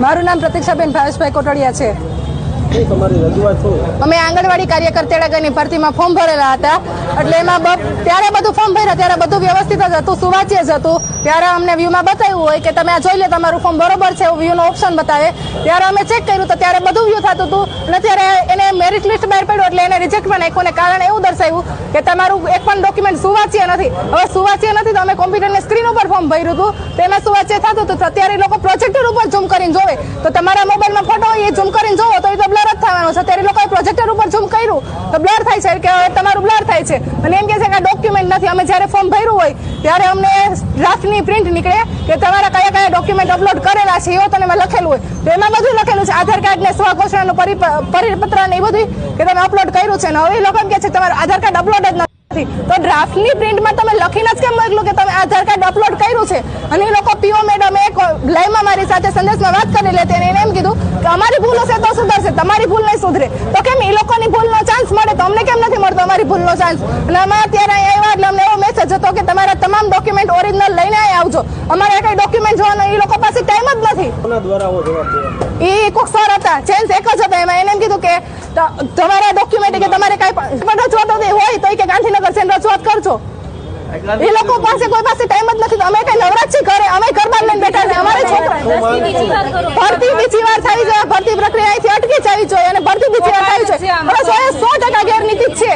મારું નામ પ્રતીક્ષાબેન ભાવેશભાઈ કોટડિયા છે। અમે આંગણવાડી કાર્યકર તેડાગરની ભરતીમાં ફોર્મ ભરેલા હતા, એટલે એમાં ત્યારે બધું ફોર્મ ભર્યા ત્યારે બધું વ્યવસ્થિત જ હતું, સુવાચ્ય જ હતું। ત્યારે અમને વ્યૂમાં બતાવ્યું હોય કે તમે આ જોઈ લે, તમારું ફોર્મ બરોબર છે, એવું વ્યૂનો ઓપ્શન બતાવે। ત્યારે અમે ચેક કર્યું તો ત્યારે બધું વ્યૂ થતું હતું, અને ત્યારે એને મેરિટ લિસ્ટ બહાર પડ્યું એટલે એને રિજેક્ટમાં નાખ્યું, ને કારણ એવું દર્શાવ્યું કે તમારું એક પણ ડોક્યુમેન્ટ સુવાચ્ય નથી। હવે સુવાચ્ય નથી તો અમે કોમ્પ્યુટરની સ્ક્રીન ઉપર ફોર્મ ભર્યું હતું, તેમાં સુવાચ્ય થતું હતું। અત્યારે લોકો પ્રોજેક્ટર ઉપર ઝૂમ કરીને જોવે તો તમારા મોબાઈલમાં ફોટો હોય એ ઝૂમ કરીને જોવો તો એ તો બ્લર જ થવાનો છે। ત્યારે લોકોએ પ્રોજેક્ટર ઉપર ઝૂમ કર્યું તો બ્લર થાય છે, કે તમારું બ્લર થાય છે, અને એમ કે છે કે આ ડોક્યુમેન્ટ નથી। અમે જ્યારે ફોર્મ ભર્યું હોય ત્યારે અમને ડ્રાફ્ટની પ્રિન્ટ નીકળે કે તમારા કયા કયા ડોક્યુમેન્ટ અપલોડ કરેલા છે, એવું તમે લખેલું હોય તો એમાં બધું લખેલું છે, આધાર કાર્ડ ને સ્વઘોષણાનું પરિપત્ર ને એ બધું કે તમે અપલોડ કર્યું છે, ને હવે એ લોકો એમ કે છે તમારું આધાર કાર્ડ અપલોડ જ નથી। તો ડ્રાફ્ટની પ્રિન્ટમાં તમે લખીને જ કેમ મોકલું કે તમે આધાર કાર્ડ અપલોડ કર્યું છે? અને એ લોકો પીઓ મેડમ એક લાઈવમાં મારી સાથે સંદેશમાં વાત કરી લેતી અને એને એમ કીધું કે અમારી ભૂલ હશે તો સુધરશે, તમારી ભૂલ નહીં સુધરે। તો કેમ એ લોકોની ભૂલનો ચાન્સ મળે તો અમને કેમ નથી મળતો અમારી ભૂલનો ચાન્સ? અને અમે અત્યારે અહીંયા આવ્યા એટલે અમને એવો મેસેજ હતો કે તમારા તમામ ડોક્યુમેન્ટ ઓરિજિનલ લઈને અહીંયા આવજો, અમારે કઈ ડોક્યુમેન્ટ જોવાનો એ લોકો પાસે ટાઈમ જ નથી। એ કોક સર હતા, ચેન્જ એક જ હતા, એમાં એને એમ કીધું કે તમારા ડોક્યુમેન્ટ કે તમારે કઈ પણ રજૂઆત હોય તો કે ગાંધીનગર જઈને રજૂઆત કરજો। એ લોકો પાસે કોઈ પાસે ટાઈમ જ નથી, અમે કઈ નવરાજ છીએ ઘરે, અમે ઘરમાં લઈને બેઠા છે। અમારે છોકરા ભરતી બીજી વાર થઈ જાય, ભરતી પ્રક્રિયા અહીંથી અટકી જવી જોઈએ, અને ભરતી બીજી વાર થઈ છે 100% ગેરનીતિ છે।